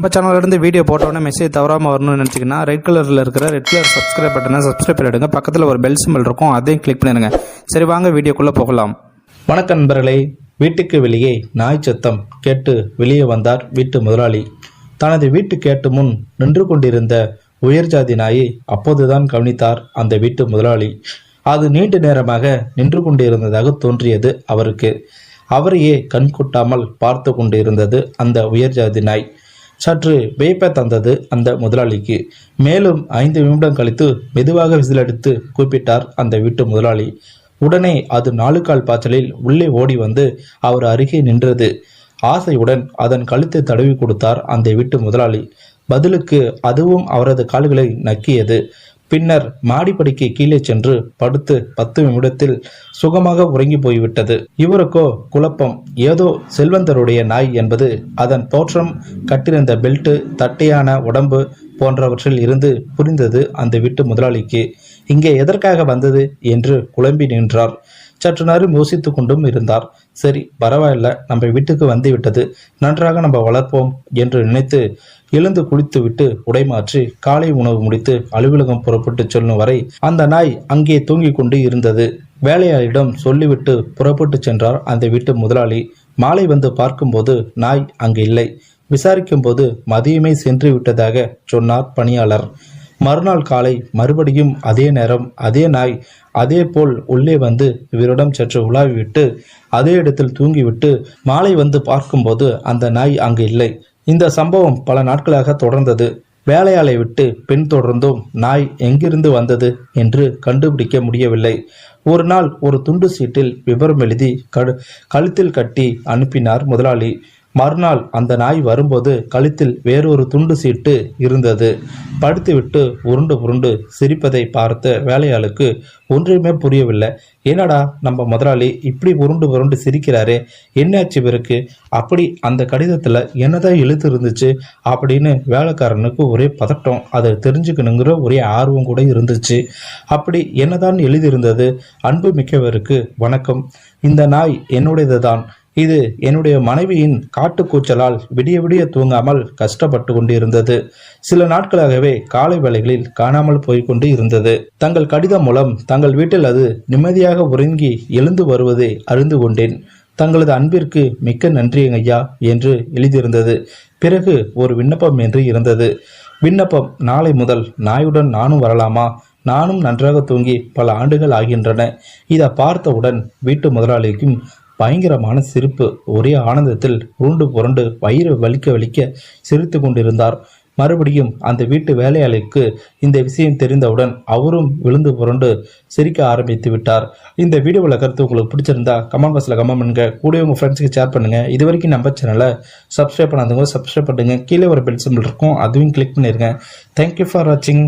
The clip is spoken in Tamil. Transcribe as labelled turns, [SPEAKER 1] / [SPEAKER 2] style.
[SPEAKER 1] நம்ம சேனல்லேருந்து வீடியோ போட்டோன்னே மெசேஜ் தவறாமல் வரணும்னு நினச்சிங்கன்னா ரெட் கலரில் இருக்கிற ரெட் கலர் சப்ஸ்கிரைப் பட்டனை சப்ஸ்கிரைப் பண்ணிவிடுங்க. பக்கத்தில் ஒரு பெல் சிம்பிள் இருக்கும், அதையும் கிளிக் பண்ணிடுங்க. சரி, வாங்க வீடியோக்குள்ளே போகலாம்.
[SPEAKER 2] வணக்கம் நண்பர்களே. வீட்டுக்கு வெளியே நாய் சத்தம் கேட்டு வெளியே வந்தார் வீட்டு முதலாளி. தனது வீட்டு கேட்டு முன் நின்று கொண்டிருந்த உயர் ஜாதி நாயை அப்போதுதான் கவனித்தார் அந்த வீட்டு முதலாளி. அது நீண்ட நேரமாக நின்று கொண்டிருந்ததாக தோன்றியது அவருக்கு. அவரையே கண் கொட்டாமல் பார்த்து கொண்டிருந்தது அந்த உயர் ஜாதி நாய். சற்று வியப்பை தந்தது அந்த முதலாளிக்கு. மேலும் 5 நிமிடம் கழித்து மெதுவாக விசிலடித்து கூப்பிட்டார் அந்த வீட்டு முதலாளி. உடனே அது 4 கால் பாய்ச்சலில் உள்ளே ஓடி வந்து அவர் அருகே நின்றது. ஆசையுடன் அதன் கழுத்தை தடவி கொடுத்தார் அந்த வீட்டு முதலாளி. பதிலுக்கு அதுவும் அவரது கால்களை நக்கியது. பின்னர் மாடிப்படிக்கு கீழே சென்று படுத்து 10 நிமிடத்தில் சுகமாக உறங்கி போய்விட்டது. இவருக்கோ குழப்பம். ஏதோ செல்வந்தருடைய நாய் என்பது அதன் தோற்றம், கட்டிருந்த பெல்ட், தட்டையான உடம்பு போன்றவற்றில் இருந்து புரிந்தது அந்த வீட்டு முதலாளிக்கு. இங்கே எதற்காக வந்தது என்று குழம்பி நின்றார். சற்று நேரம் யோசித்து கொண்டும் இருந்தார். சரி, பரவாயில்ல, நம்ம வீட்டுக்கு வந்து விட்டது, நன்றாக நம்ம வளர்ப்போம் என்று நினைத்து எழுந்து குளித்துவிட்டு உடைமாற்றி காலை உணவு முடித்து அலுவலகம் புறப்பட்டு செல்லும் வரை அந்த நாய் அங்கே தூங்கிக் கொண்டு இருந்தது. வேலையாளிடம் சொல்லிவிட்டு புறப்பட்டு சென்றார் அந்த வீட்டு முதலாளி. மாலை வந்து பார்க்கும்போது நாய் அங்கு இல்லை. விசாரிக்கும் போது மதியமே சென்று விட்டதாக சொன்னார் பணியாளர். மறுநாள் காலை மறுபடியும் அதே நேரம் அதே நாய் அதே போல் உள்ளே வந்து இவரிடம் சற்று உலாவிவிட்டு அதே இடத்தில் தூங்கிவிட்டு மாலை வந்து பார்க்கும்போது அந்த நாய் அங்கு இல்லை. இந்த சம்பவம் பல நாட்களாக தொடர்ந்தது. வேலையாளை விட்டு பின் தொடர்ந்தும் நாய் எங்கிருந்து வந்தது என்று கண்டுபிடிக்க முடியவில்லை. ஒரு நாள் ஒரு துண்டு சீட்டில் விவரம் எழுதி கழுத்தில் கட்டி அனுப்பினார் முதலாளி. மறுநாள் அந்த நாய் வரும்போது கழுத்தில் வேறொரு துண்டு சீட்டு இருந்தது. படுத்துவிட்டு உருண்டு புருண்டு சிரிப்பதை பார்த்த வேலையாளுக்கு ஒன்றுமே புரியவில்லை. என்னடா நம்ம முதலாளி இப்படி உருண்டு புருண்டு சிரிக்கிறாரே, என்னாச்சு இவருக்கு? அப்படி அந்த கடிதத்தில் என்னதான் எழுத்து இருந்துச்சு அப்படின்னு வேலைக்காரனுக்கு ஒரே பதட்டம். அதை தெரிஞ்சுக்கணுங்கிற ஒரே ஆர்வம் கூட இருந்துச்சு. அப்படி என்னதான் எழுதியிருந்தது? அன்பு மிக்கவருக்கு வணக்கம். இந்த நாய் என்னுடையது தான். இது என்னுடைய மனைவியின் காட்டுக்கூச்சலால் விடிய விடிய தூங்காமல் கஷ்டப்பட்டு கொண்டு இருந்தது. சில நாட்களாகவே காலை வேளைகளில் காணாமல் போய்கொண்டு இருந்தது. தங்கள் கடிதம் மூலம் தங்கள் வீட்டில் அது நிம்மதியாக உறங்கி எழுந்து வருவதை அறிந்து கொண்டேன். தங்களது அன்பிற்கு மிக்க நன்றி ஐயா என்று எழுதியிருந்தது. பிறகு ஒரு விண்ணப்பம் என்று இருந்தது. விண்ணப்பம்: நாளை முதல் நாயுடன் நானும் வரலாமா? நானும் நன்றாக தூங்கி பல ஆண்டுகள் ஆகின்றன. இதை பார்த்தவுடன் வீட்டு முதலாளிக்கும் பயங்கரமான சிரிப்பு. ஒரே ஆனந்தத்தில் உருண்டு புரண்டு வயிறு வலிக்க சிரித்து கொண்டிருந்தார். மறுபடியும் அந்த வீட்டு வேலையாளிக்கு இந்த விஷயம் தெரிந்தவுடன் அவரும் விழுந்து புரண்டு சிரிக்க ஆரம்பித்து விட்டார். இந்த வீடியோவில் கருத்து உங்களுக்கு பிடிச்சிருந்தா கமெண்ட் பாக்ஸில் கமெண்ட் பண்ணுங்க. கூட உங்கள் ஃப்ரெண்ட்ஸுக்கு ஷேர் பண்ணுங்க. இது வரைக்கும் நம்ம சேனலை சப்ஸ்கிரைப் பண்ணாதவங்க சப்ஸ்கிரைப் பண்ணுங்க. கீழே ஒரு பெல் சிம்பிள் இருக்கும், அதுவும் கிளிக் பண்ணிருங்க. தேங்க்யூ ஃபார் வாட்சிங்.